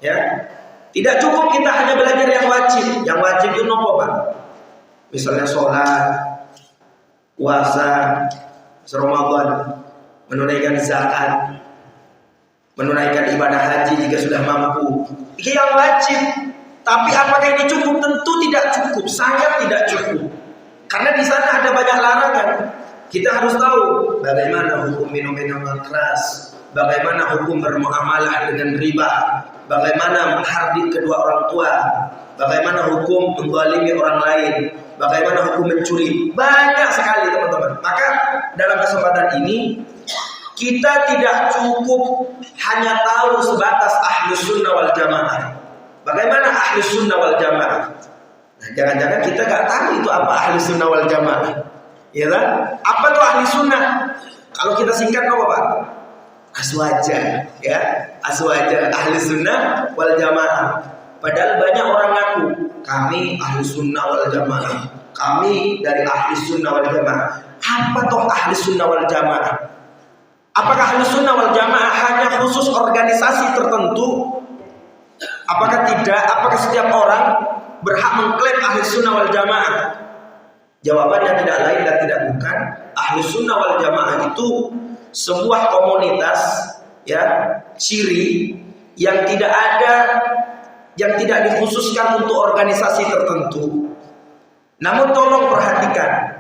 Ya, tidak cukup kita hanya belajar yang wajib. Yang wajib itu nopo Pak? Misalnya sholat, puasa, Ramadan, menunaikan zakat, menunaikan ibadah haji jika sudah mampu. Ini yang wajib. Tapi apakah ini cukup? Tentu tidak cukup, sangat tidak cukup. Karena di sana ada banyak larangan. Kita harus tahu bagaimana hukum minum minuman keras, bagaimana hukum bermuamalah dengan riba, bagaimana menghardik kedua orang tua, bagaimana hukum menzalimi orang lain, bagaimana hukum mencuri. Banyak sekali teman-teman. Maka dalam kesempatan ini kita tidak cukup hanya tahu sebatas ahlus sunnah wal jamaah. Bagaimana ahlus sunnah wal jamaah? Nah, jangan-jangan kita nggak tahu itu apa ahlus sunnah wal jamaah, ya kan? Apa tuh ahli sunnah? Kalau kita singkat apa Pak? Aswaja, ya, aswaja ahli sunnah wal jamaah. Padahal banyak orang ngaku kami ahli sunnah wal jamaah, kami dari ahli sunnah wal jamaah. Apa toh ahli sunnah wal jamaah? Apakah ahli sunnah wal jamaah hanya khusus organisasi tertentu? Apakah tidak? Apakah setiap orang berhak mengklaim ahli sunnah wal jamaah? Jawabannya tidak lain dan tidak bukan. Ahli sunnah wal jamaah itu sebuah komunitas, ya, ciri yang tidak ada, yang tidak dikhususkan untuk organisasi tertentu. Namun tolong perhatikan,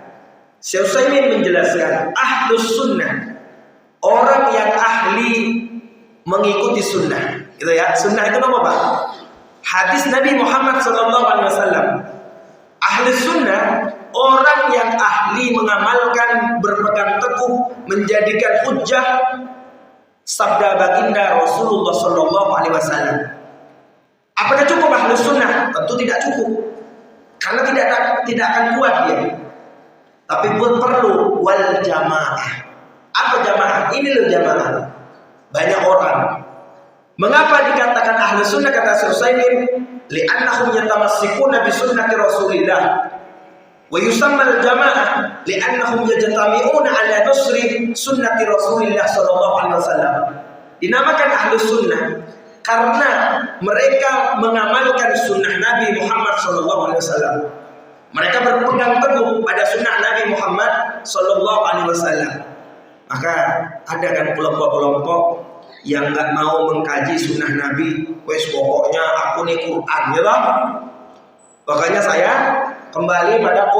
Syekh Utsaimin menjelaskan ahlus sunnah, orang yang ahli mengikuti sunnah, gitu ya. Sunnah itu apa Pak? Hadis Nabi Muhammad SAW. Ahli sunnah, orang yang ahli mengamalkan, berpegang teguh, menjadikan hujjah sabda baginda Rasulullah SAW. Apakah cukup ahli sunnah? Tentu tidak cukup, karena tidak akan kuat dia. Tapi pun perlu wal jamaah. Apa jamaah? Ini loh jamaah. Banyak orang. Mengapa dikatakan ahli sunnah kata Syekh Utsaimin? Li'annahum yatamassikuna bi sunnati Rasulillah. Wa yusamma al-jamaah li'annahum yajtami'una 'ala nusri sunnati Rasulillah sallallahu alaihi wasallam. Dinamakan ahli sunnah karena mereka mengamalkan sunnah Nabi Muhammad sallallahu alaihi wasallam. Mereka berpegang teguh pada sunnah Nabi Muhammad sallallahu alaihi wasallam. Maka ada kan kelompok-kelompok yang nggak mau mengkaji sunnah Nabi. Wes pokoknya aku nih Quran, ya bang. Makanya saya kembali pada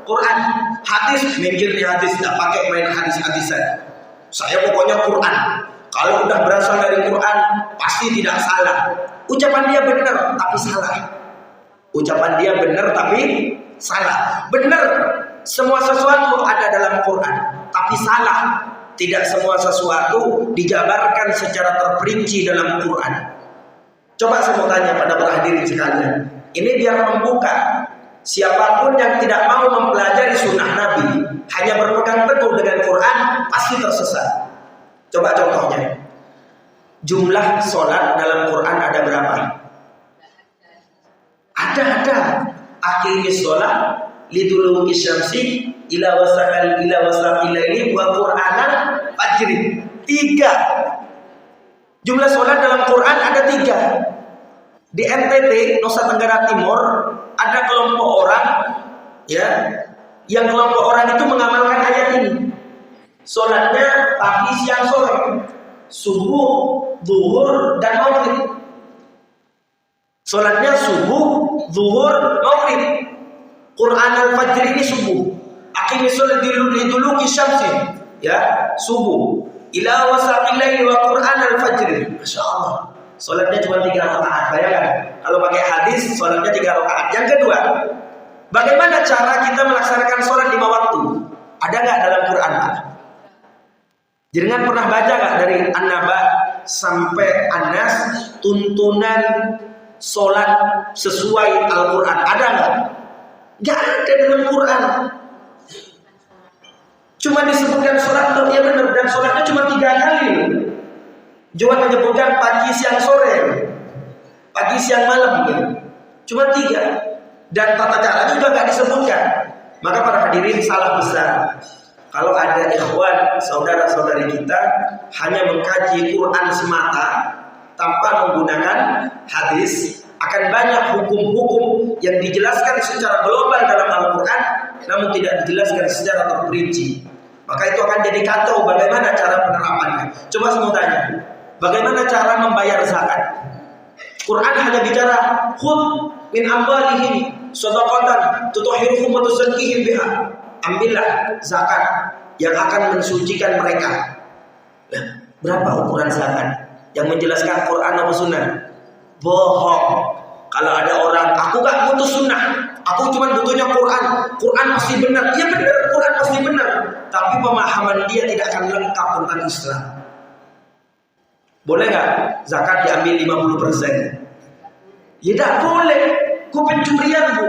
Quran, hadis, mikirnya hadis, nggak pakai main hadis-hadisan. Saya pokoknya Quran. Kalau udah berasal dari Quran pasti tidak salah. Ucapan dia benar tapi salah. Ucapan dia benar tapi salah. Benar, semua sesuatu ada dalam Quran, tapi salah. Tidak semua sesuatu dijabarkan secara terperinci dalam Quran. Coba saya mau tanya pada para hadirin sekalian. Ini biar membuka. Siapapun yang tidak mau mempelajari sunnah Nabi, hanya berpegang teguh dengan Quran, pasti tersesat. Coba contohnya. Jumlah sholat dalam Quran ada berapa? Ada. Aqimis sholat liduluki syamsi ila wasaqil laili wa qur'anan fajri. 3. Jumlah sholat dalam Quran ada 3. Di NTT, Nusa Tenggara Timur, ada kelompok orang, ya, yang kelompok orang itu mengamalkan ayat ini. Sholatnya pagi, siang, sore, subuh, zuhur, dan maghrib. Sholatnya subuh, zuhur, maghrib. Quran al-fajr ini subuh. Aqimis sholat liduluki syamsi, ya, subuh. Ila wasaqil laili wa Quran al-fajr. Masya Allah. Sholatnya cuma 3 rakaat. Bayangkan, kalau pakai hadis, sholatnya 3 rakaat. Yang kedua, bagaimana cara kita melaksanakan sholat 5 waktu? Ada nggak dalam Quran? Jangan pernah baca nggak dari An-Naba sampai An-Nas tuntunan sholat sesuai Al-Quran? Ada nggak? Nggak ada dalam Quran. Cuma disebutkan sholat, ya benar, dan sholatnya cuma 3 kali. Cuma menyebutkan pagi, siang, sore, pagi, siang, malam, gitu. Cuma 3. Dan tata caranya juga nggak disebutkan. Maka para hadirin, salah besar kalau ada ikhwan, saudara-saudari kita hanya mengkaji Quran semata, tanpa menggunakan hadis. Akan banyak hukum-hukum yang dijelaskan secara global dalam Al-Quran, namun tidak dijelaskan secara terperinci. Maka itu akan jadi kacau bagaimana cara penerapannya. Coba semua tanya, bagaimana cara membayar zakat? Quran hanya bicara khudh min amwalihim shadaqatan tutahhiruhum wa tuzakkihim biha. Ambillah zakat yang akan mensucikan mereka. Nah, berapa ukuran zakat? Yang menjelaskan Quran atau sunnah? Bohong. Kalau ada orang, aku gak butuh sunnah, aku cuma butuhnya Quran. Quran pasti benar. Iya benar, Quran pasti benar. Tapi pemahaman dia tidak akan lengkap tentang Islam. Boleh gak zakat diambil 50%? Ya tidak boleh. Ku pencurian, Bu.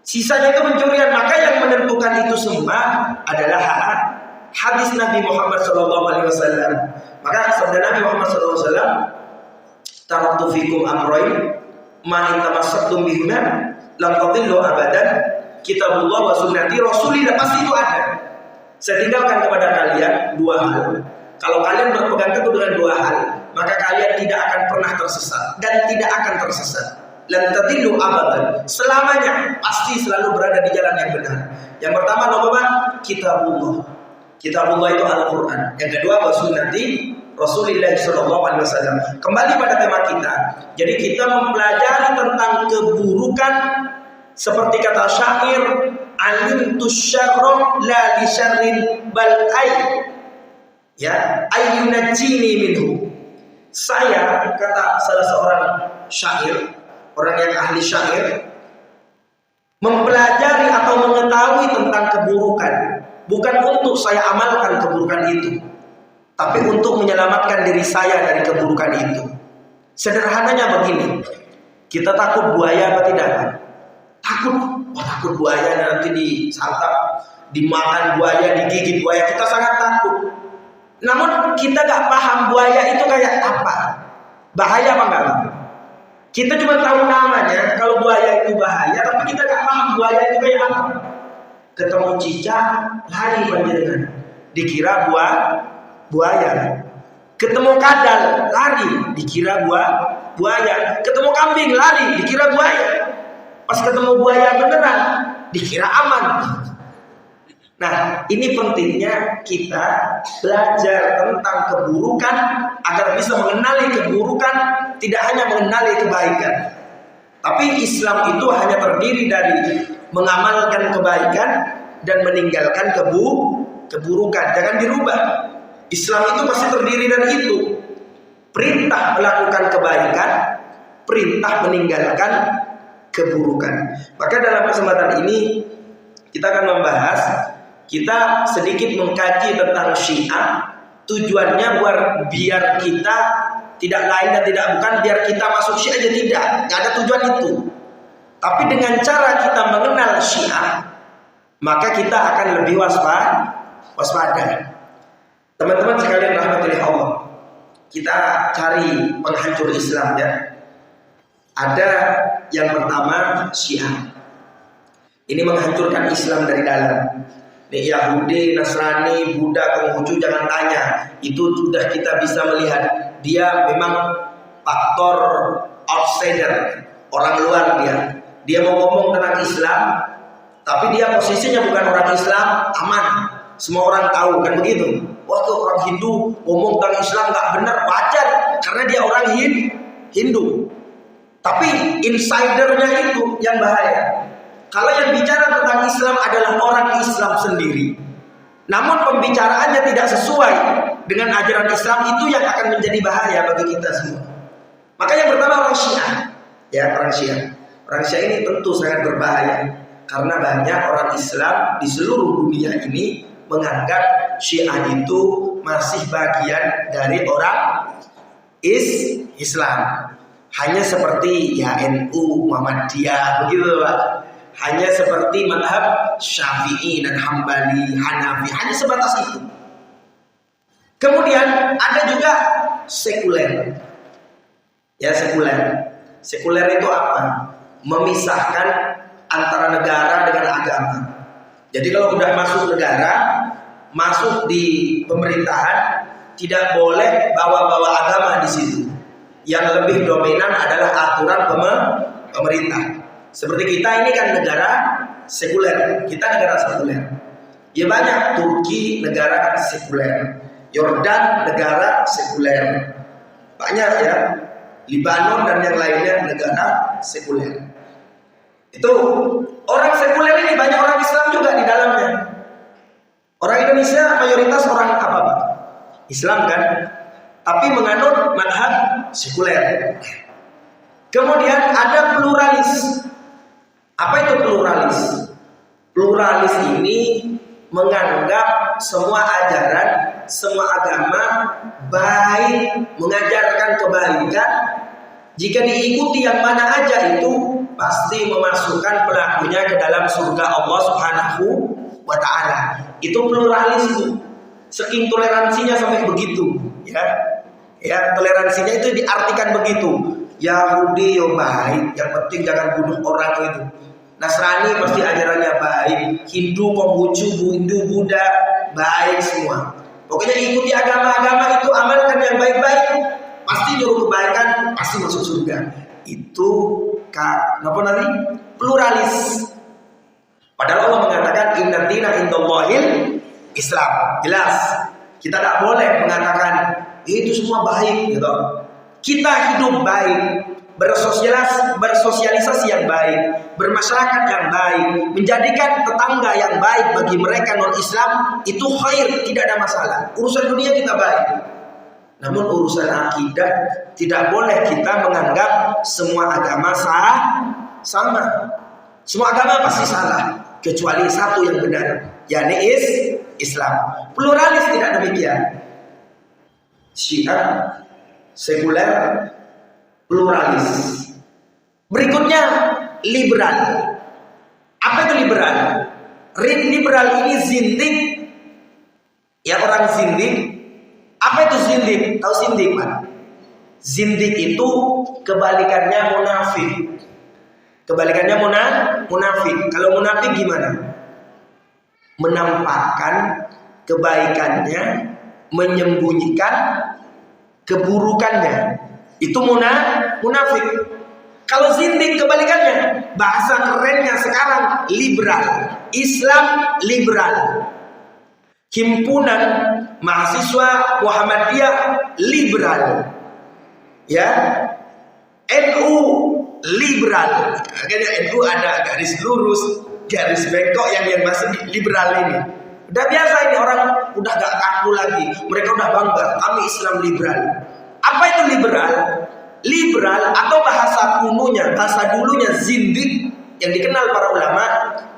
Sisanya itu pencurian. Maka yang menentukan itu semua adalah hadis Nabi Muhammad SAW. Maka sabda Nabi Muhammad SAW, taraktu fikum amroin ma in tamassaktum bihima lam tadillu abadan, kitabullah wa sunnati rasulillah. Pasti itu ada. Saya tinggalkan kepada kalian dua hal. Kalau kalian berpegang teguh dengan dua hal, maka kalian tidak akan pernah tersesat dan tidak akan tersesat. Lam tadillu abadan, selamanya pasti selalu berada di jalan yang benar. Yang pertama apa? Kitabullah. Kitabullah itu Al-Quran. Yang kedua wa sunnati Rasulullah SAW. Kembali pada tema kita. Jadi kita mempelajari tentang keburukan, seperti kata syair, alimtu syarra la li syarrin bal ay, ya, ayyunajjini minhu. Saya, kata salah seorang syair, orang yang ahli syair, mempelajari atau mengetahui tentang keburukan bukan untuk saya amalkan keburukan itu, tapi untuk menyelamatkan diri saya dari keburukan itu. Sederhananya begini, kita takut buaya apa tidak? Takut. Takut buaya nanti disantap, dimakan buaya, digigit buaya. Kita sangat takut. Namun kita gak paham buaya itu kayak apa, bahaya apa enggak? Kita cuma tahu namanya, kalau buaya itu bahaya, tapi kita gak paham buaya itu kayak apa. Ketemu cicak, lari panjenengan, dikira buaya. Ketemu kadal, lari, dikira buaya. Ketemu kambing, lari, dikira buaya. Pas ketemu buaya beneran, dikira aman. Nah, ini pentingnya kita belajar tentang keburukan agar bisa mengenali keburukan, tidak hanya mengenali kebaikan. Tapi Islam itu hanya terdiri dari mengamalkan kebaikan dan meninggalkan keburukan. Jangan dirubah. Islam itu pasti terdiri dari itu. Perintah melakukan kebaikan, perintah meninggalkan keburukan. Maka dalam kesempatan ini kita akan membahas, kita sedikit mengkaji tentang Syiah. Tujuannya biar kita tidak lain dan tidak bukan biar kita masuk Syiah aja, tidak. Gak ada tujuan itu. Tapi dengan cara kita mengenal Syiah, maka kita akan lebih waspada. Teman-teman sekalian rahmatullahi Allah, kita cari penghancur Islam ya. Ada yang pertama Syiah. Ini menghancurkan Islam dari dalam. Nih Yahudi, Nasrani, Buddha, Konghucu jangan tanya. Itu sudah kita bisa melihat dia memang faktor outsider, orang luar dia. Dia mau ngomong tentang Islam, tapi dia posisinya bukan orang Islam, aman. Semua orang tahu kan begitu. Wah tuh orang Hindu ngomong tentang Islam nggak benar, wajar karena dia orang Hindu. Tapi insidernya itu yang bahaya. Kalau yang bicara tentang Islam adalah orang Islam sendiri, namun pembicaraannya tidak sesuai dengan ajaran Islam, itu yang akan menjadi bahaya bagi kita semua. Maka yang pertama orang Syiah, ya orang Syiah. Orang Syiah ini tentu sangat berbahaya karena banyak orang Islam di seluruh dunia ini menganggap Syiah itu masih bagian dari orang Islam. Hanya seperti ya NU, Muhammadiyah, begitu Pak. Hanya seperti mazhab Syafi'i dan Hambali, Hanafi, hanya sebatas itu. Kemudian ada juga sekuler. Ya sekuler. Sekuler itu apa? Memisahkan antara negara dengan agama. Jadi kalau udah masuk negara, masuk di pemerintahan, tidak boleh bawa-bawa agama di situ. Yang lebih dominan adalah aturan pemerintah. Seperti kita ini kan negara sekuler, kita negara sekuler. Ya banyak, Turki negara sekuler, Yordan negara sekuler, banyak ya, Libanon dan yang lainnya negara sekuler. Itu orang sekuler ini banyak orang Islam juga di dalamnya. Orang Indonesia mayoritas orang apa Pak? Islam kan, tapi menganut madhab sekuler. Kemudian ada pluralis. Apa itu pluralis? Pluralis ini menganggap semua ajaran, semua agama baik, mengajarkan kebaikan. Jika diikuti yang mana aja itu pasti memasukkan pelakunya ke dalam surga Allah Subhanahu wa ta'ala. Itu pluralis itu. Saking toleransinya sampai begitu, ya. Ya, toleransinya itu diartikan begitu. Yahudi yo baik, yang penting jangan bunuh orang itu. Nasrani pasti ajarannya baik, Hindu, Konghucu, Hindu, Buddha baik semua. Pokoknya ikuti agama-agama itu, amalkan yang baik-baik, pasti nyuruh kebaikan, pasti masuk surga. Itu apa nanti? Pluralis. Padahal Allah mengatakan inna dina indallahil Islam. Jelas. Kita tidak boleh mengatakan itu semua baik gitu. Kita hidup baik, bersosialisasi yang baik, bermasyarakat yang baik, menjadikan tetangga yang baik bagi mereka non-Islam itu khair, tidak ada masalah. Urusan dunia kita baik. Namun urusan akidah tidak boleh kita menganggap semua agama sama. Semua agama pasti salah kecuali satu yang benar, yakni Islam. Pluralis tidak demikian. Syiah sekuler pluralis. Berikutnya liberal. Apa itu liberal? Liberal ini zindik. Ya, orang zindik. Apa itu zindik? Tahu zindik Pak? Zindik itu kebalikannya munafik. Kebalikannya munafik. Kalau munafik gimana? Menampakkan kebaikannya, menyembunyikan keburukannya. Itu munafik. Kalau zindik kebalikannya, bahasa kerennya sekarang liberal. Islam liberal. Himpunan mahasiswa Muhammadiyah liberal. Ya. NU liberal. Akhirnya NU ada garis lurus, garis bengkok yang masih liberal ini. Udah biasa ini, orang udah gak kaku lagi. Mereka udah bangga, kami Islam liberal. Apa itu liberal? Liberal atau bahasa kunonya, bahasa dulunya zindik yang dikenal para ulama,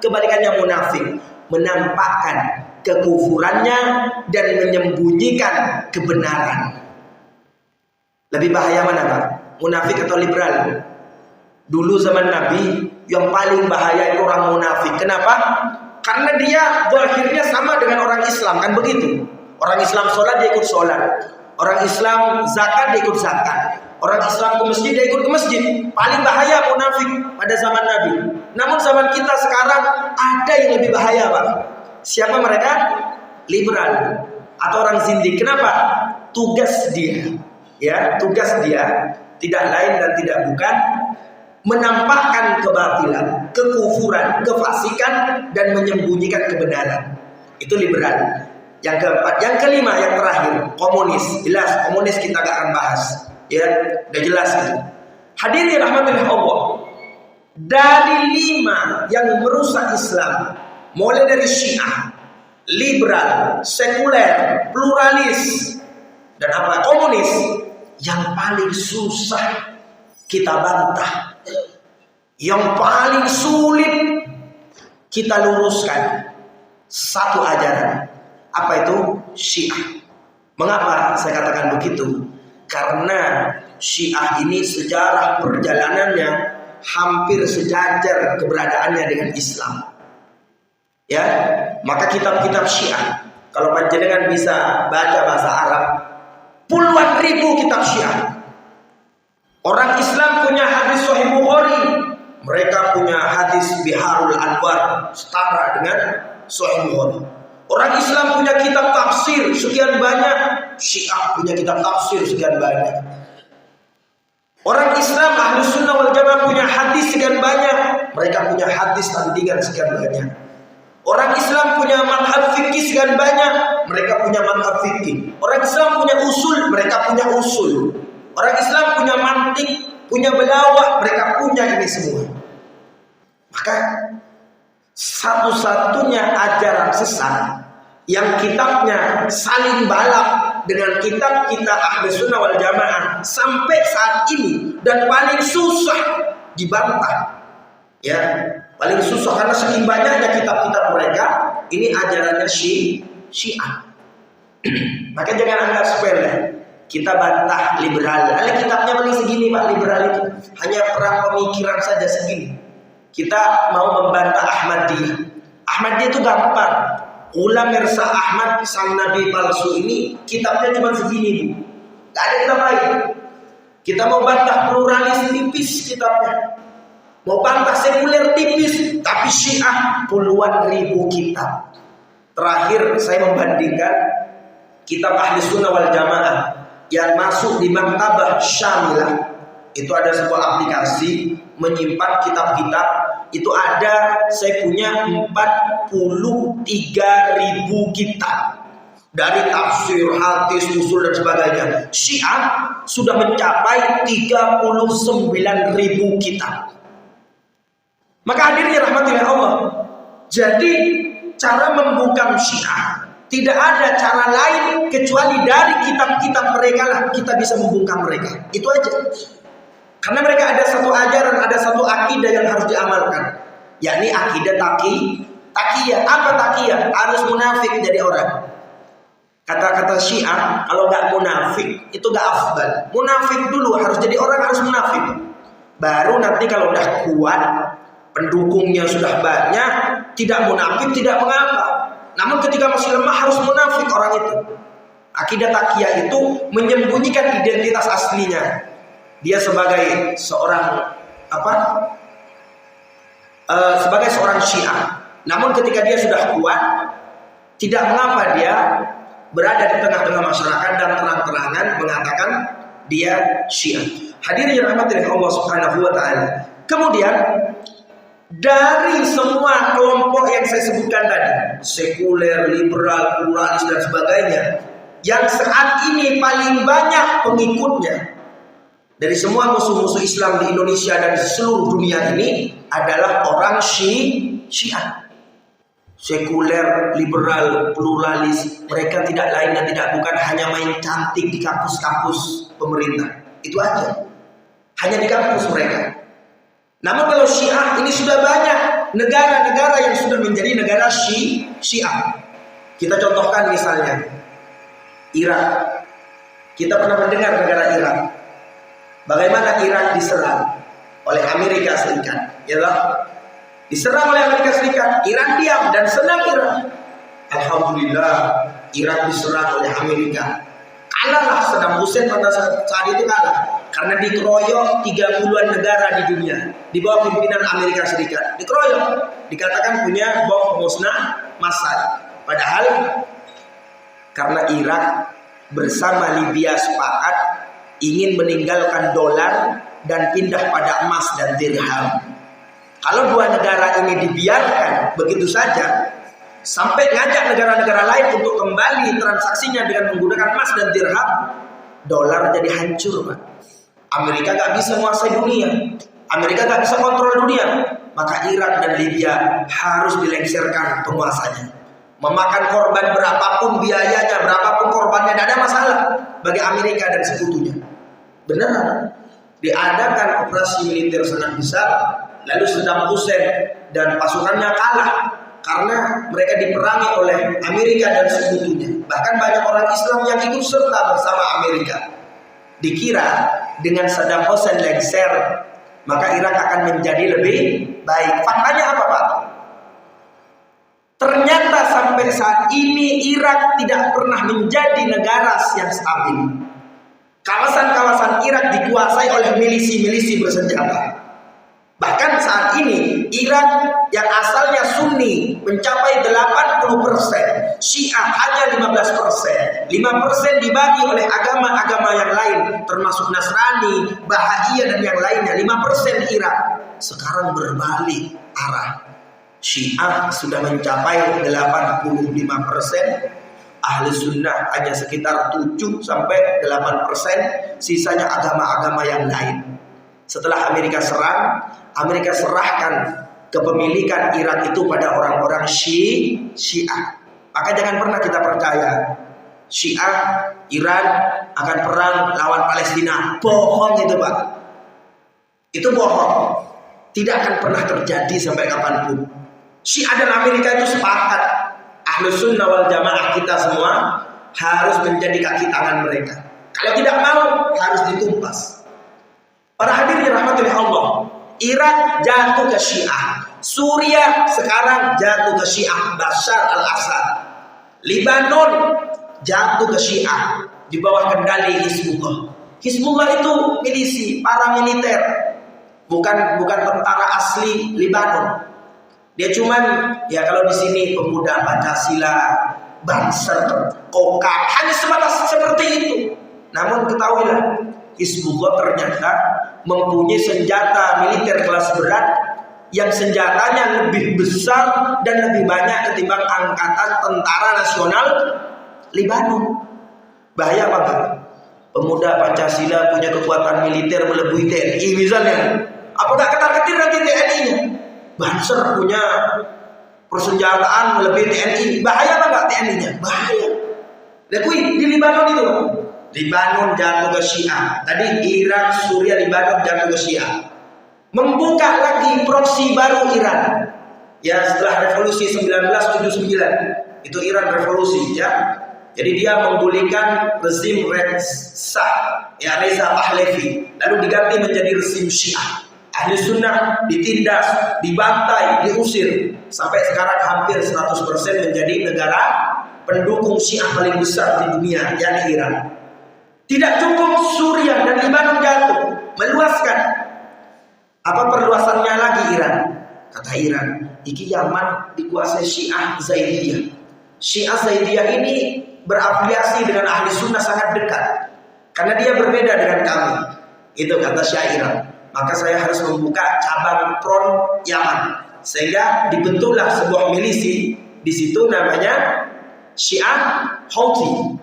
kebalikannya munafik. Menampakkan kekufurannya dan menyembunyikan kebenaran. Lebih bahaya mana Pak? Munafik atau liberal? Dulu zaman Nabi yang paling bahaya itu orang munafik. Kenapa? Karena dia akhirnya sama dengan orang Islam, kan begitu. Orang Islam sholat dia ikut sholat, orang Islam zakat dia ikut zakat, orang Islam ke masjid dia ikut ke masjid. Paling bahaya munafik pada zaman Nabi. Namun zaman kita sekarang ada yang lebih bahaya Pak. Siapa mereka? Liberal atau orang zindik. Kenapa? Tugas dia, ya, tugas dia tidak lain dan tidak bukan menampakkan kebatilan, kekufuran, kefasikan dan menyembunyikan kebenaran. Itu liberal. Yang keempat, yang kelima, yang terakhir, komunis. Jelas komunis kita gak akan bahas. Ya, udah jelas itu. Hadirin rahmatillah Allah. Dari 5 yang merusak Islam, mulai dari Syiah, liberal, sekuler, pluralis, dan apa? Komunis, yang paling susah kita bantah, yang paling sulit kita luruskan, satu ajaran. Apa itu? Syiah. Mengapa saya katakan begitu? Karena Syiah ini sejarah perjalanannya hampir sejajar keberadaannya dengan Islam. Ya, maka kitab-kitab Syiah, kalau panjenengan bisa baca bahasa Arab, puluhan ribu kitab Syiah. Orang Islam punya hadis Sahih Bukhari, mereka punya hadis Biharul Anwar setara dengan Sahih Bukhari. Orang Islam punya kitab tafsir sekian banyak, Syiah punya kitab tafsir sekian banyak. hadis sekian banyak, mereka punya hadis tandingan sekian banyak. Orang Islam punya madhab fikih sekian banyak, mereka punya madhab fikih. Orang Islam punya usul, mereka punya usul. Orang Islam punya mantik, punya belawak, mereka punya ini semua. Maka satu-satunya ajaran sesat yang kitabnya saling balap dengan kitab kita Ahlus Sunnah wal Jamaah sampai saat ini, dan paling susah dibantah, ya, paling susah karena saking banyaknya kitab-kitab mereka, ini ajarannya Syiah. Maka jangan anggap sepele. Kita bantah liberal. Kitabnya paling segini Pak, liberal itu hanya perang pemikiran saja segini. Kita mau membantah Ahmadiyah. Ahmadiyah itu gampang. Ulam Mirza Ahmad sang nabi palsu ini kitabnya cuma segini, Bu. Gak ada kitab lain. Kita mau bantah pluralis tipis kitabnya. Mau bantah sekuler tipis, tapi Syiah puluhan ribu kitab. Terakhir saya membandingkan kitab Ahlus Sunnah wal Jamaah yang masuk di Maktabah Syamilah. Itu ada sebuah aplikasi menyimpan kitab-kitab. Itu ada, saya punya 43.000 kitab. Dari tafsir, hadis, usul dan sebagainya. Syiah sudah mencapai 39.000 kitab. Maka hadirnya rahmatullah Allah. Jadi cara membungkam Syiah tidak ada cara lain kecuali dari kitab-kitab mereka lah kita bisa membungkam mereka. Itu aja. Karena mereka ada satu ajaran, ada satu akidah yang harus diamalkan, yakni akidah takiyah. Apa takiyah? Harus munafik jadi orang. Kata-kata Syiah, kalau nggak munafik itu nggak afdal. Munafik dulu, harus jadi orang, harus munafik. Baru nanti kalau udah kuat, pendukungnya sudah banyak, tidak munafik tidak mengapa. Namun ketika masih lemah harus munafik orang itu. Akidah takiyah itu menyembunyikan identitas aslinya. Dia sebagai seorang sebagai seorang Syiah. Namun ketika dia sudah kuat, tidak mengapa dia berada di tengah-tengah masyarakat dan terang-terangan mengatakan dia Syiah. Hadirin rahmatillah Allah Subhanahu wa taala. Kemudian dari semua kelompok yang saya sebutkan tadi, sekuler, liberal, pluralis dan sebagainya, yang saat ini paling banyak pengikutnya dari semua musuh-musuh Islam di Indonesia dan di seluruh dunia ini adalah orang Syiah. Sekuler, liberal, pluralis, mereka tidak lain dan tidak bukan hanya main cantik di kampus-kampus pemerintah. Itu aja. Hanya di kampus mereka. Namun kalau Syiah ini sudah banyak negara-negara yang sudah menjadi negara Syiah. Kita contohkan misalnya Irak. Kita pernah mendengar negara Irak. Bagaimana Irak diserang oleh Amerika Serikat, ya lah? Diserang oleh Amerika Serikat, Iran diam dan senang Iran. Alhamdulillah, Irak diserang oleh Amerika. Kalahlah Saddam Hussein pada saat itu kalah karena dikeroyok 30-an negara di dunia di bawah pimpinan Amerika Serikat. Dikeroyok, dikatakan punya bom pemusnah massal. Padahal karena Irak bersama Libya sepakat ingin meninggalkan dolar dan pindah pada emas dan dirham. Kalau dua negara ini dibiarkan begitu saja sampai ngajak negara-negara lain untuk kembali transaksinya dengan menggunakan emas dan dirham, dolar jadi hancur, Pak. Amerika gak bisa menguasai dunia, Amerika gak bisa kontrol dunia. Maka Irak dan Libya harus dilengsarkan penguasanya. Memakan korban berapapun biayanya, berapapun korbannya, tidak ada masalah bagi Amerika dan sekutunya. Benar, diadakan operasi militer sangat besar, lalu Saddam Hussein dan pasukannya kalah karena mereka diperangi oleh Amerika dan sekutunya. Bahkan banyak orang Islam yang ikut serta bersama Amerika. Dikira dengan Saddam Hussein lengser, maka Irak akan menjadi lebih baik. Faktanya apa, Pak? Ternyata sampai saat ini Irak tidak pernah menjadi negara yang stabil. Kawasan-kawasan Irak dikuasai oleh milisi-milisi bersenjata. Bahkan saat ini Iran yang asalnya Sunni mencapai 80%, Syiah hanya 15%. 5% dibagi oleh agama-agama yang lain termasuk Nasrani, Baha'i dan yang lainnya. 5% Iran. Sekarang berbalik arah. Syiah sudah mencapai 85%, Ahli Sunnah hanya sekitar 7-8%, sisanya agama-agama yang lain. Setelah Amerika serang, Amerika serahkan kepemilikan Irak itu pada orang-orang Syiah. Maka jangan pernah kita percaya Syiah Iran akan perang lawan Palestina. Bohong itu, Pak. Itu bohong. Tidak akan pernah terjadi sampai kapanpun. Syiah dan Amerika itu sepakat. Ahlus Sunnah wal Jamaah kita semua harus menjadi kaki tangan mereka. Kalau tidak mau, harus ditumpas. Para hadirin rahmatullahi Allah, Irak jatuh ke Syiah, Suriah sekarang jatuh ke Syiah Bashar al-Assad, Lebanon jatuh ke Syiah di bawah kendali Hizbullah. Hizbullah itu milisi, paramiliter, bukan tentara asli Lebanon. Dia cuman ya kalau di sini pemuda Pancasila, Banser, Kokak, hanya sebatas seperti itu. Namun ketahuilah, Hizbullah ternyata mempunyai senjata militer kelas berat yang senjatanya lebih besar dan lebih banyak ketimbang angkatan tentara nasional Lebanon. Bahaya apa enggak? Pemuda Pancasila punya kekuatan militer melebihi TNI misalnya. Apakah ketar-ketir nanti TNI-nya? Banser punya persenjataan melebihi TNI. Bahaya apa enggak TNI-nya? Bahaya. Lihat di Lebanon itu, Lebanon jatuh ke Syiah. Tadi Irak, Suriah, Lebanon jatuh ke Syiah. Membuka lagi proksi baru Iran. Ya, setelah revolusi 1979. Itu Iran revolusi, ya. Jadi dia menggulingkan rezim Reza Pahlavi, lalu diganti menjadi rezim Syiah. Ahli Sunnah ditindas, dibantai, diusir. Sampai sekarang hampir 100% menjadi negara pendukung Syiah paling besar di dunia, yakni Iran. Tidak cukup Suriah dan Lebanon jatuh, meluaskan. Apa perluasannya lagi Iran? Kata Iran, iki Yaman dikuasai Syiah Zaidiyah. Syiah Zaidiyah ini berafiliasi dengan Ahli Sunnah sangat dekat, karena dia berbeda dengan kami. Itu kata Syekh Iran. Maka saya harus membuka cabang front Yaman, sehingga dibentuklah sebuah milisi di situ namanya Syiah Houthi.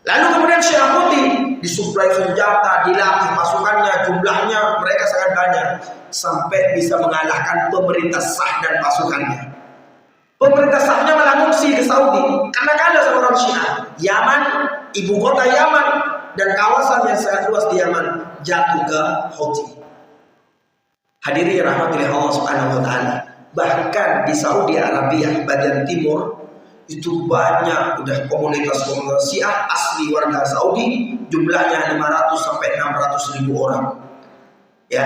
Lalu kemudian Syiah Houthi disuplai senjata, dilatih pasukannya, jumlahnya mereka sangat banyak, sampai bisa mengalahkan pemerintah sah dan pasukannya. Pemerintah sahnya malah ngungsi ke Saudi karena kalah sama orang Syiah. Yaman, ibu kota Yaman dan kawasan yang sangat luas di Yaman jatuh ke Houthi. Hadirin rahmatullahi Allah Subhanahu wa taala. Bahkan di Saudi Arabia bagian timur itu banyak udah komunitas Syiah asli warga Saudi, jumlahnya 500 sampai 600 ribu orang. Ya.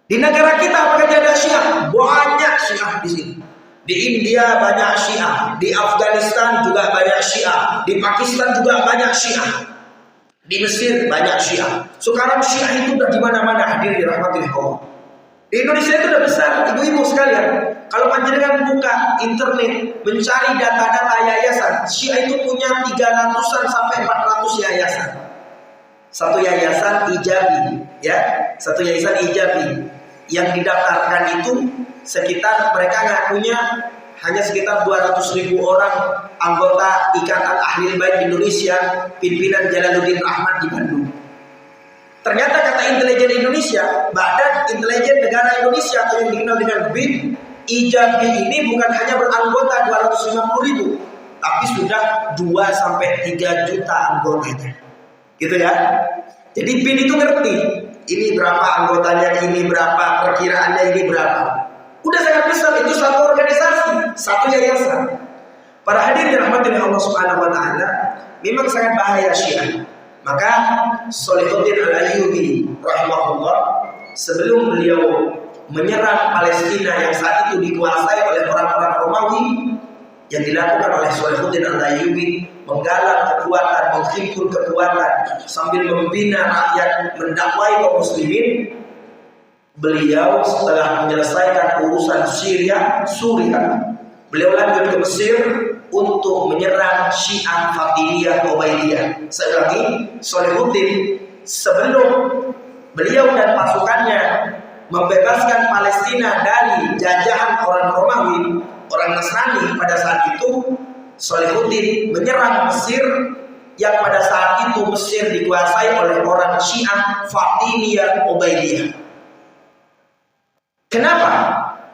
Di negara kita apakah ada Syiah? Banyak Syiah di sini. Di India banyak Syiah, di Afghanistan juga banyak Syiah, di Pakistan juga banyak Syiah. Di Mesir banyak Syiah. Sekarang Syiah itu udah di mana-mana, hadirin rahmatullahi Allah. Di Indonesia itu udah besar, ibu-ibu sekalian. Kalau panjenengan buka internet, mencari data-data yayasan, Syiah itu punya 300-an sampai 400 yayasan. Satu yayasan Ijabi, ya, satu yayasan Ijabi yang didaftarkan itu sekitar mereka ngakunya hanya sekitar 200 ribu orang anggota Ikatan Ahlul Bait Indonesia, pimpinan Jalaluddin Rahmat di Bandung. Ternyata kata intelijen Indonesia, Badan Intelijen Negara Indonesia atau yang dikenal dengan BIN, Ijabi ini bukan hanya beranggota 250 ribu, tapi sudah 2-3 juta anggotanya. Gitu ya. Jadi BIN itu ngerti, ini berapa anggotanya, ini berapa, perkiraannya ini berapa. Udah sangat besar, itu satu organisasi, satu yayasan. Para hadirin rahmatullahi Allah Subhanahu wa taala, memang sangat bahaya Syiah. Maka Shalihuddin Al-Ayyubi rahimahullah, sebelum beliau menyerang Palestina yang saat itu dikuasai oleh orang-orang Romawi, yang dilakukan oleh Shalihuddin Al-Ayyubi menggalang kekuatan, menghimpun kekuatan sambil membina rakyat, mendakwai kaum muslimin. Beliau setelah menyelesaikan urusan Suriah, beliau lanjut ke Mesir untuk menyerang Syiah Fatimiyah Ubaidiyah. Saya ulangi, Shalihuddin sebelum beliau dan pasukannya membebaskan Palestina dari jajahan orang Romawi, orang Nasrani pada saat itu, Shalihuddin menyerang Mesir yang pada saat itu Mesir dikuasai oleh orang Syiah Fatimiyah Ubaidiyah. Kenapa?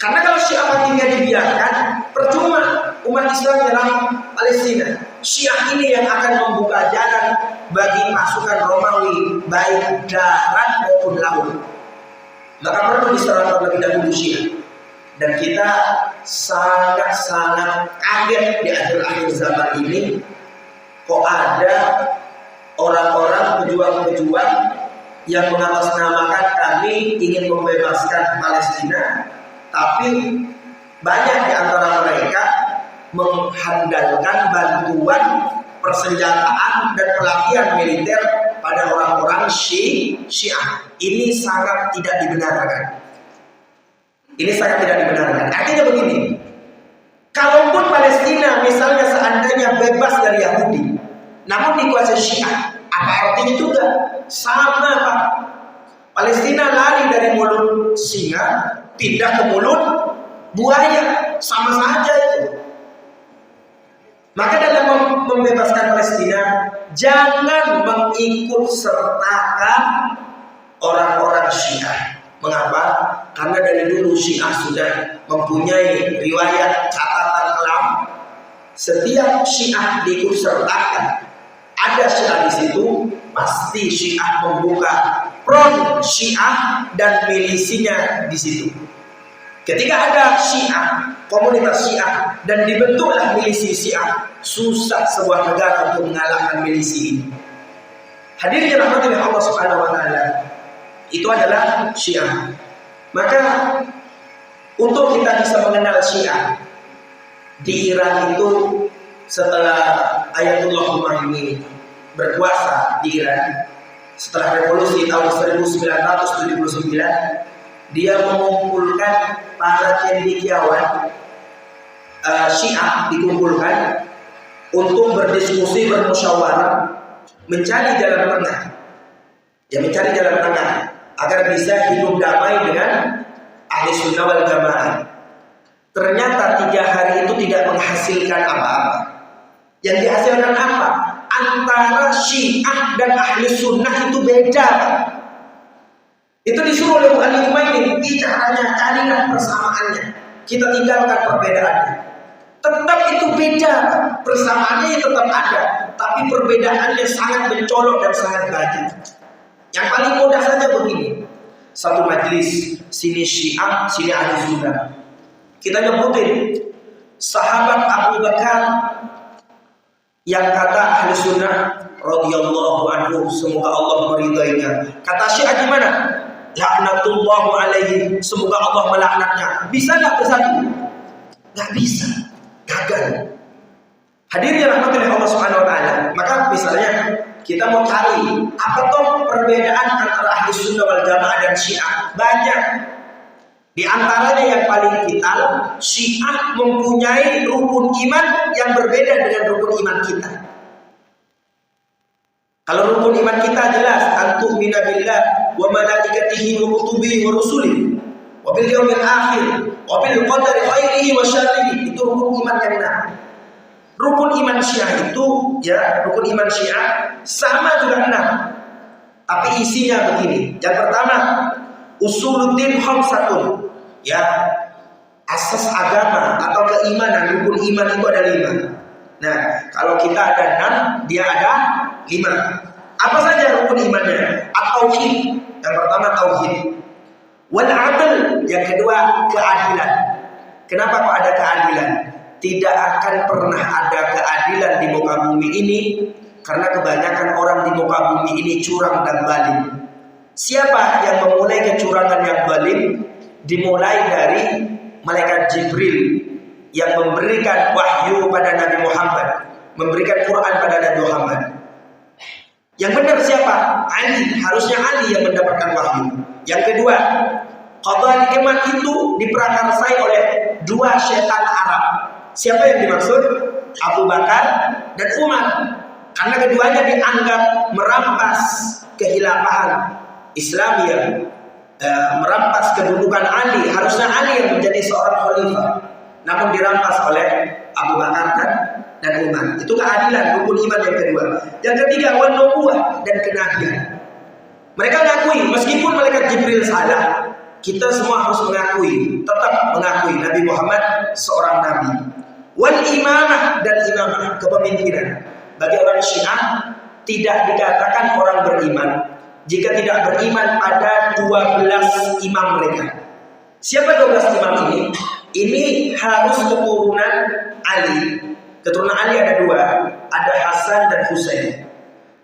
Karena kalau Syiah Fatimiyah dibiarkan, percuma umat Islam menyerang Palestina. Syiah ini yang akan membuka jalan bagi pasukan Romawi baik darat maupun laut. Maka perlu diserang terlebih dahulu Syiah. Dan kita sangat-sangat kaget di akhir-akhir zaman ini, kok ada orang-orang pejuang-pejuang yang mengatasnamakan kami ingin membebaskan Palestina, tapi banyak di antara mereka mengandalkan bantuan persenjataan dan pelatihan militer pada orang-orang Syiah. Ini sangat tidak dibenarkan. Ini sangat tidak dibenarkan. Artinya begini, kalaupun Palestina misalnya seandainya bebas dari Yahudi, namun dikuasai Syiah, apa artinya juga? Sama Pak. Palestina lari dari mulut singa, pindah ke mulut buaya, sama saja itu. Maka dalam membebaskan Palestina, jangan mengikut sertakan orang-orang Syiah. Mengapa? Karena dari dulu Syiah sudah mempunyai riwayat catatan kelam. Setiap Syiah diikut sertakan, ada Syiah di situ, pasti Syiah membuka front Syiah dan milisinya di situ. Ketika ada Syiah, komunitas Syiah, dan dibentuklah milisi Syiah, susah sebuah negara untuk mengalahkan milisi ini. Hadirin rahmati Allah Subhanahu wa taala, itu adalah Syiah. Maka untuk kita bisa mengenal Syiah, di Iran itu setelah Ayatullah Khomeini berkuasa di Iran, setelah revolusi tahun 1979, dia mengumpulkan para cendekiawan Syiah, dikumpulkan untuk berdiskusi, bermusyawarah, mencari jalan tengah. Ya, mencari jalan tengah agar bisa hidup damai dengan ahli sunnah wal jamaah. Ternyata 3 hari itu tidak menghasilkan apa-apa. Yang dihasilkan apa? Antara Syiah dan ahli sunnah itu beda. Itu disuruh oleh Ali Khomeini, bicaranya, carilah persamaannya, kita tinggalkan perbedaannya. Tetap itu beda, persamaannya tetap ada, tapi perbedaannya sangat mencolok dan sangat banyak. Yang paling mudah saja begini, satu majelis, sini Syiah, sini ahli sunnah. Kita nyebutin sahabat Abu Bakar yang kata ahli sunnah radhiyallahu anhu, semoga Allah meridainya. Kata Syiah gimana? Laknatullahu alaihi, semoga Allah melaknatnya. Bisa nggak bersatu? Nggak bisa, gagal. Hadirin rahmatullahi Allah Subhanahu wa taala. Maka misalnya kita mau cari apa toh perbedaan antara ahli sunnah wal jamaah dan Syiah? Banyak. Di antaranya yang paling vital, Syiah mempunyai rukun iman yang berbeda dengan rukun iman kita. Kalau rukun iman kita jelas, antu'mina billah wa malaikatihi wa kutubihi wa rusulihi wa bil yaumil akhir wa bil qadari khairihi wa syarrihi. Itu rukun iman yang benar. Rukun iman Syiah itu, ya, rukun iman Syiah sama juga 6. Tapi isinya begini. Yang pertama, usuluddin khamsatun. Ya, asas agama atau keimanan, rukun iman itu ada 5. Nah, kalau kita ada 6, dia ada 5. Apa saja rukun imannya? At-tauhid. Yang pertama tauhid. Wal adl, yang kedua keadilan. Kenapa kok ada keadilan? Tidak akan pernah ada keadilan di muka bumi ini karena kebanyakan orang di muka bumi ini curang dan zalim. Siapa yang memulai kecurangan yang zalim? Dimulai dari malaikat Jibril yang memberikan wahyu pada Nabi Muhammad, memberikan Quran pada Nabi Muhammad. Yang benar siapa? Ali. Harusnya Ali yang mendapatkan wahyu. Yang kedua, Qadha nikmat itu diprakarsai oleh dua setan Arab. Siapa yang dimaksud? Abu Bakar dan Umar. Karena keduanya dianggap merampas kehilafahan Islamiyah, merampas kedudukan Ali. Harusnya Ali yang menjadi seorang khalifah, namun dirampas oleh Abu Bakar dan Umar. Itu keadilan, rukun iman yang kedua. Yang ketiga, wan nubuwah, dan kenabian. Mereka mengakui meskipun malaikat Jibril salah, kita semua harus mengakui, tetap mengakui Nabi Muhammad seorang nabi. Wal imamah, dan imamah, kepemimpinan. Bagi orang Syiah tidak dikatakan orang beriman jika tidak beriman pada 12 imam mereka. Siapa 12 imam ini? Ini harus keturunan Ali. Keturunan Ali ada dua, ada Hasan dan Husain.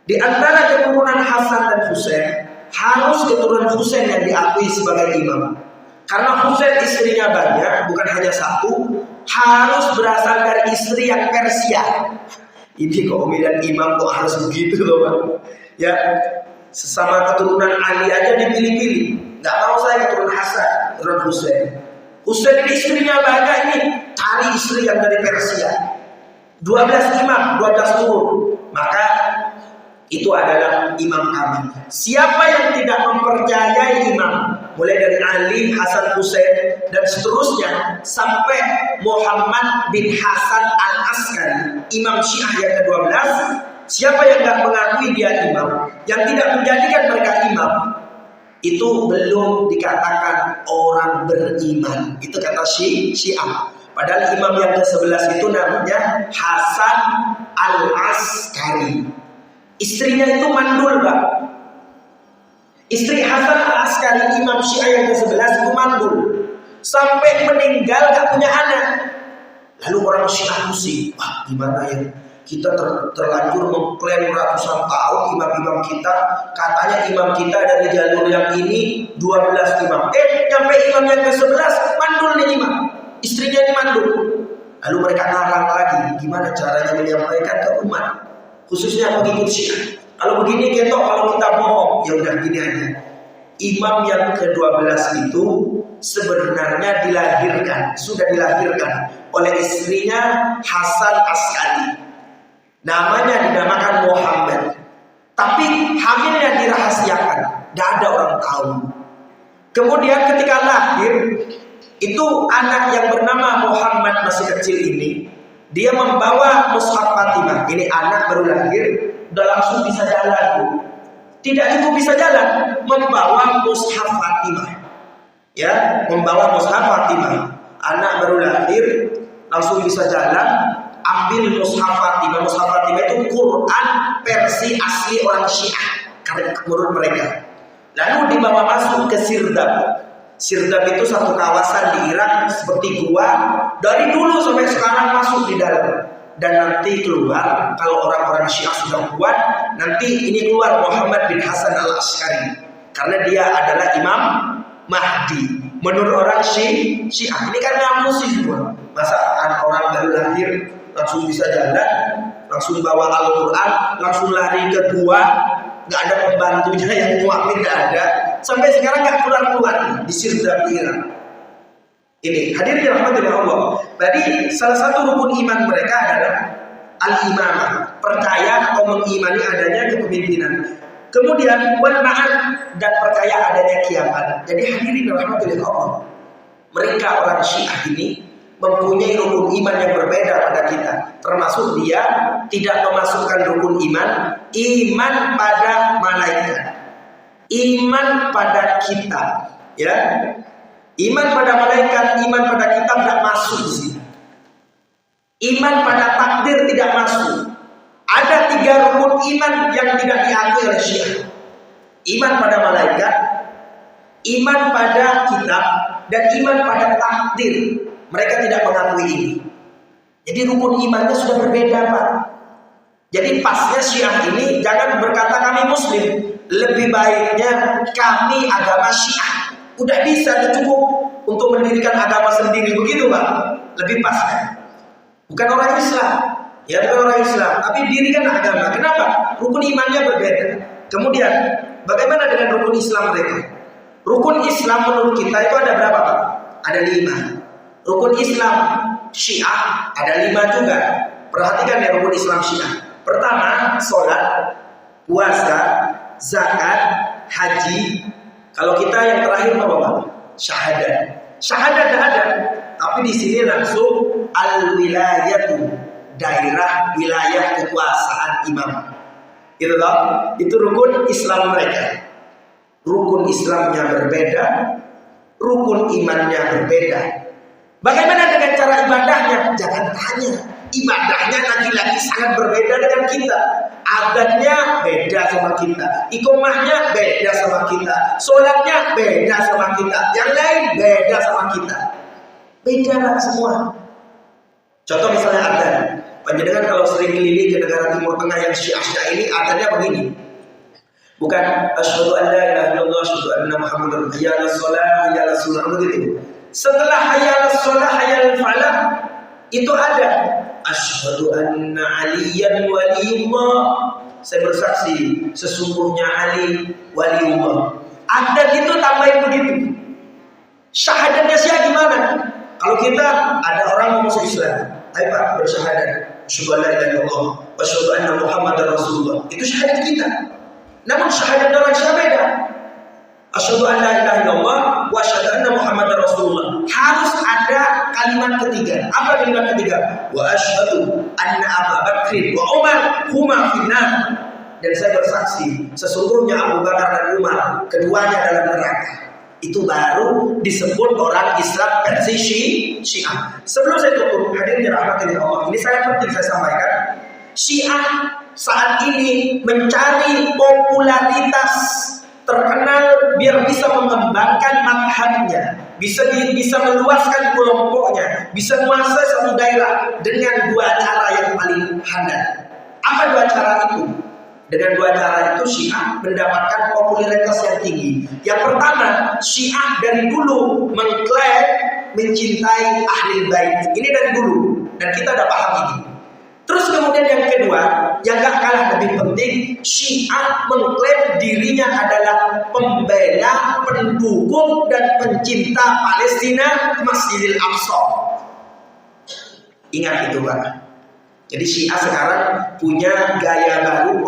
Di antara keturunan Hasan dan Husain, harus keturunan Husain yang diakui sebagai imam. Karena Husain istrinya banyak, bukan hanya satu, harus berasal dari istri yang Persia. Ini kok pemilihan imam kok harus begitu loh Bang. Ya, sesama keturunan Ali aja dipilih-pilih. Nggak mau saya keturunan Hasan, keturunan Husain. Husain ini istrinya banyak, ini cari istri yang dari Persia. 12 imam, 12 turun. Maka itu adalah imam kami. Siapa yang tidak mempercayai imam, mulai dari Ali, Hasan, Husain, dan seterusnya sampai Muhammad bin Hasan al-Askari, imam Syiah yang ke-12, siapa yang tidak mengakui dia imam, yang tidak menjadikan mereka imam, itu belum dikatakan orang beriman. Itu kata Syiah. Padahal imam yang ke-11 itu namanya Hasan al-Askari. Istrinya itu mandul, Pak. Istri Hasan al-Askari, imam Syiah yang ke-11 itu mandul. Sampai meninggal gak punya anak. Lalu orang Syiah pusing. Wah, gimana ya? Kita terlanjur mengklaim ratusan tahun imam-imam kita. Katanya imam kita dari jalur yang ini 12 imam. Sampai imam yang ke-11 mandul nih imam. Istrinya ini mandul. Lalu mereka ngarang lagi. Gimana caranya menyampaikan ke umat, khususnya pengikut Syiah. Kalau begini ketok, kalau kita bohong, ya udah gini aja. Imam yang ke-12 itu sebenarnya sudah dilahirkan oleh istrinya Hasan Askari. Namanya dinamakan Muhammad. Tapi hamilnya dirahasiakan, tidak ada orang tahu. Kemudian ketika lahir, itu anak yang bernama Muhammad masih kecil ini, dia membawa mushaf Fatimah. Ini anak baru lahir, udah langsung bisa jalan, Bu. Tidak cukup bisa jalan, membawa mushaf Fatimah. Ya, membawa mushaf Fatimah. Anak baru lahir, langsung bisa jalan, ambil mushaf Fatimah. Mushaf Fatimah itu Quran versi asli orang Syiah, karena menurut mereka. Lalu dibawa masuk ke Sirdab. Sirdab itu satu kawasan di Irak seperti gua, dari dulu sampai sekarang masuk di dalam. Dan nanti keluar, kalau orang-orang Syiah sudah kuat, nanti ini keluar Muhammad bin Hasan al-Askari, karena dia adalah Imam Mahdi. Menurut orang Syiah, ini kan ngamusi semua. Masa orang baru lahir langsung bisa jalan, langsung bawa Al-Quran, langsung lari ke gua, nggak ada pembantunya yang nguapin, nggak ada. Sampai sekarang nggak keluar-keluar di Sirdab Irak. Ini hadirin rahmatullah Allah. Tadi salah satu rukun iman mereka adalah al-imamah, percaya atau mengimani adanya kepemimpinan. Kemudian wal ma'ad, dan percaya adanya kiamat. Jadi hadirin rahmatullah Allah, mereka orang Syiah ini mempunyai rukun iman yang berbeda pada kita. Termasuk dia tidak memasukkan rukun iman pada malaikat, iman pada kitab, ya. Iman pada malaikat, iman pada kitab tidak masuk di sini. Iman pada takdir tidak masuk. Ada 3 rukun iman yang tidak diakui oleh Syiah. Iman pada malaikat, iman pada kitab, dan iman pada takdir. Mereka tidak mengakui ini. Jadi rukun imannya sudah berbeda, Pak. Jadi pasnya Syiah ini jangan berkata kami Muslim. Lebih baiknya kami agama Syiah. Udah bisa, udah cukup untuk mendirikan agama sendiri, begitu Pak. Lebih pas kan? Bukan orang Islam, ya bukan orang Islam, tapi dirikan agama. Kenapa? Rukun imannya berbeda. Kemudian, bagaimana dengan rukun Islam mereka? Rukun Islam menurut kita itu ada berapa, Pak? Ada 5. Rukun Islam Syiah ada 5 juga. Perhatikan ya rukun Islam Syiah. Pertama, sholat, puasa, zakat, haji. Kalau kita yang terakhir apa, Pak? Syahadat. Syahadat ada, tapi di sini langsung al-wilayatu, daerah wilayah kekuasaan imam. Gitu loh. Itu rukun Islam mereka. Rukun Islamnya berbeda, rukun imannya berbeda. Bagaimana dengan cara ibadahnya? Jangan tanya. Ibadahnya lagi-lagi sangat berbeda dengan kita. Adatnya beda sama kita, iqomahnya beda sama kita, sholatnya beda sama kita, yang lain beda sama kita. Beda lah semua. Contoh misalnya adzan. Panjenengan kalau sering keliling ke negara Timur Tengah yang Syiah ini, adzannya begini. Bukan asyhadu an la ilaha illallah asyhadu anna muhammadar hayya 'alas shalah hayya 'alas shalah begitu. Setelah hayya 'alas shalah hayya 'alal falah itu ada asyhadu anna aliyan waliyullah. Saya bersaksi sesungguhnya Ali waliullah. Ada gitu tambahin begitu. Syahadatnya sih gimana? Kalau kita ada orang mau masuk Islam, ayo Pak bersyahadat asyhadu an la ilaha illallah wa asyhadu anna muhammadar rasulullah. Itu syahadat kita. Namun syahadat orang Syiah beda. Asyhadu an la ilaha illallah wa asyhadu anna muhammadar rasulullah. Harus ada kalimat ketiga. Apa kalimat ketiga? Wa asyhadu anna Abu Bakr wa Umar huma finnar. Dan saya bersaksi sesungguhnya Abu Bakar dan Umar keduanya dalam neraka. Itu baru disebut orang Islam versi Syiah. Sebelum saya tutup, hadirin dirahmati Allah, ini sangat penting saya sampaikan. Syiah saat ini mencari popularitas terkenal biar bisa mengembangkan madhabnya, bisa meluaskan kelompoknya, bisa menguasai satu daerah dengan 2 cara yang paling handal. Apa 2 cara itu? Dengan 2 cara itu Syiah mendapatkan popularitas yang tinggi. Yang pertama, Syiah dari dulu mengklaim mencintai ahli bait. Ini dari dulu dan kita udah paham ini. Terus kemudian yang kedua, yang gak kalah lebih penting, Syiah mengklaim dirinya adalah pembela, pendukung dan pencinta Palestina, Masjidil Aqsa. Ingat itu, Pak. Jadi Syiah sekarang punya gaya baru,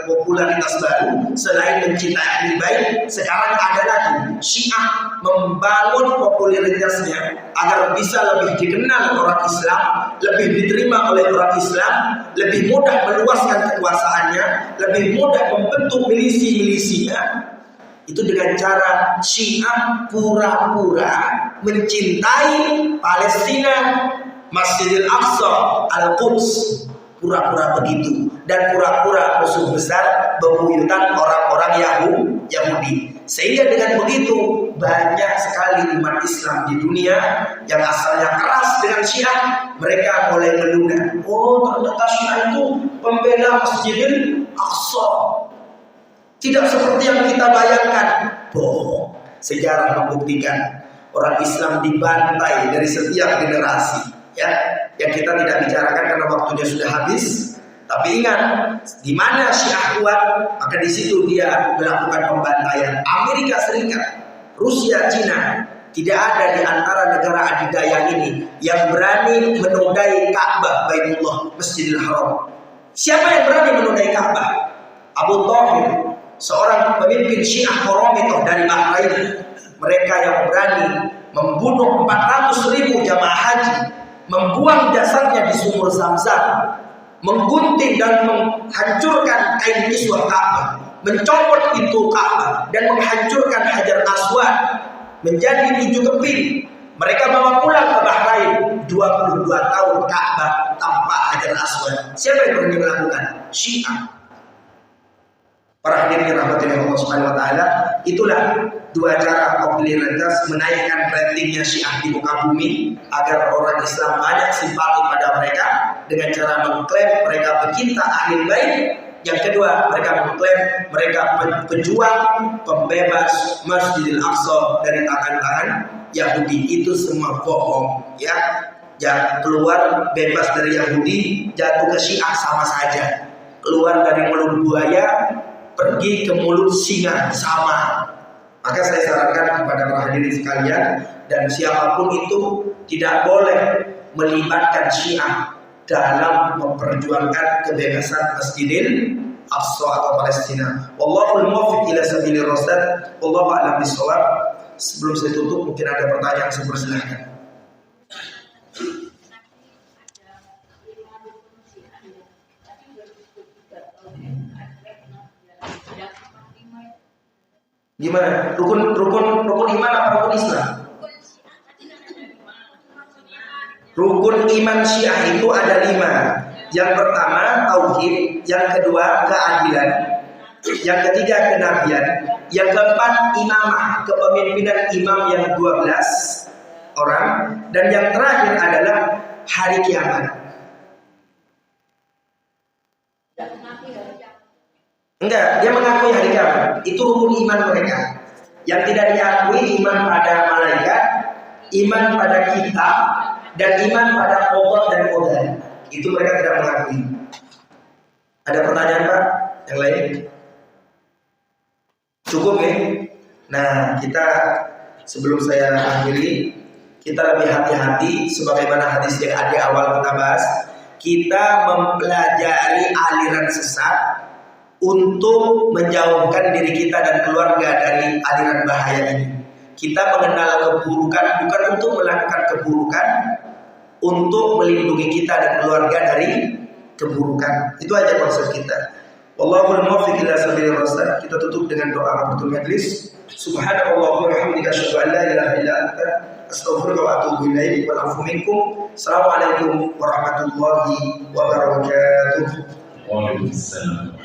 popularitas baru. Selain mencintai ahli bait, sekarang ada lagi Syiah membangun popularitasnya agar bisa lebih dikenal orang Islam, lebih diterima oleh orang Islam, lebih mudah meluaskan kekuasaannya, lebih mudah membentuk milisi-milisinya. Itu dengan cara Syiah pura-pura mencintai Palestina, Masjidil Aqsa, Al-Quds, pura-pura begitu, dan pura-pura musuh besar bebuyutan orang-orang Yahudi. Sehingga dengan begitu banyak sekali umat Islam di dunia yang asalnya keras dengan Syiah, mereka mulai melunak. Oh, ternyata Syiah itu pembela Masjidil Aqsa. Tidak seperti yang kita bayangkan. Bohong. Sejarah membuktikan orang Islam dibantai dari setiap generasi. Ya, yang kita tidak bicarakan karena waktunya sudah habis. Tapi ingat, di mana Syiah kuat, maka di situ dia melakukan pembantaian. Amerika Serikat, Rusia, Cina, tidak ada di antara negara adidaya ini yang berani menodai Ka'bah, Baitullah, Masjidil Haram. Siapa yang berani menodai Ka'bah? Abu Thahir, seorang pemimpin Syiah Qaramithah dari Bahrain. Mereka yang berani membunuh 400.000 jamaah haji, membuang jasadnya di sumur Zamzam, menggunting dan menghancurkan kain kiswah Ka'bah, mencopot pintu Ka'bah dan menghancurkan Hajar Aswad menjadi 7 keping. Mereka bawa pulang ke Bahrain 22 tahun Ka'bah tanpa Hajar Aswad. Siapa yang berani melakukan? Syiah. Para hadirin rahmatillah Allah Subhanahu wa taala, itulah 2 cara popularitas menaikkan ratingnya Syiah di muka bumi agar orang Islam banyak simpati pada mereka dengan cara mengklaim mereka pecinta ahli bait. Yang kedua, mereka mengklaim mereka pejuang pembebas Masjidil Aqsa dari tangan-tangan Yahudi. Itu semua bohong, ya. Jangan keluar bebas dari Yahudi, jatuh ke Syiah sama saja. Keluar dari mulut buaya, pergi ke mulut singa sama. Maka saya sarankan kepada para hadirin sekalian dan siapapun itu tidak boleh melibatkan Syiah dalam memperjuangkan kebebasan Masjidil Aqsa atau Palestina. Wallahul muwaffiq ila sabilir rasyad. Wallahu a'lam bishawab. Sebelum saya tutup, mungkin ada pertanyaan, saya persilahkan. Gimana? Rukun iman apa rukun Islam? Rukun iman Syiah itu ada 5. Yang pertama tauhid, yang kedua keadilan, yang ketiga kenabian, yang keempat imamah, kepemimpinan imam yang 12 orang, dan yang terakhir adalah hari kiamat. Enggak, dia mengakui hari kiamat. Itu rukun iman mereka. Yang tidak diakui iman pada malaikat, iman pada kitab, dan iman pada qada dan qadar. Itu mereka tidak mengakui. Ada pertanyaan Pak? Yang lain? Cukup ya? Nah, kita sebelum saya akhiri, kita lebih hati-hati sebagaimana hadis yang ada awal kita bahas. Kita mempelajari aliran sesat untuk menjauhkan diri kita dan keluarga dari aliran bahaya ini. Kita mengenal keburukan bukan untuk melakukan keburukan, untuk melindungi kita dan keluarga dari keburukan. Itu aja konsep kita. Wallahul muwaffiq ila sabilir rasyad. Kita tutup dengan doa kafaratul majlis. Subhanallah wa bihamdika asyhadu an la ilaha illa anta astaghfiruka wa atubu ilaik wa afu minkum. Assalamualaikum warahmatullahi wabarakatuh. Waalaikumsalam.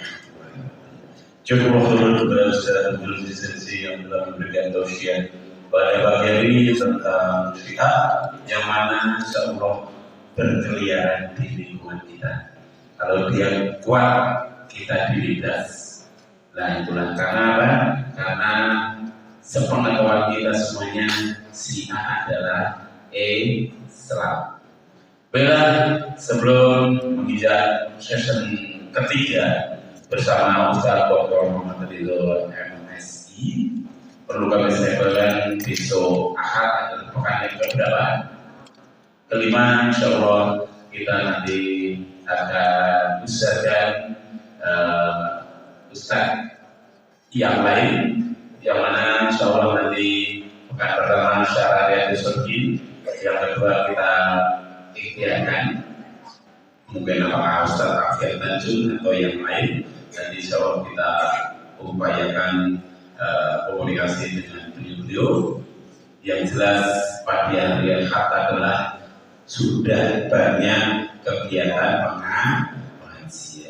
Cukup waktu kepada Ustaz Abdul Lisensi yang telah memberikan tausiah pada pagi hari tentang Syiah yang mana insyaallah berkeliaran di lingkungan kita. Kalau dia kuat, kita dilindas. Nah itulah karena apa? Karena sepengetahuan kita semuanya Syiah adalah Islam. Baiklah, sebelum menginjak session ketiga bersama Ustaz Dr. Muhammad Ridho MSI, perlu kami sampaikan besok Ahad adalah pekan yang keberapa? Kelima, insyaallah kita nanti akan usahakan Ustaz yang lain, yang mana insyaallah nanti pekan pertama Syarah Surgi, yang kedua kita ikhtiarkan mungkin apakah Ustaz Afiat Tanjung atau yang lain. Nanti insyaallah kita upayakan komunikasi dengan beliau-beliau. Yang jelas pada hari Ahad adalah sudah banyak kegiatan pengajian.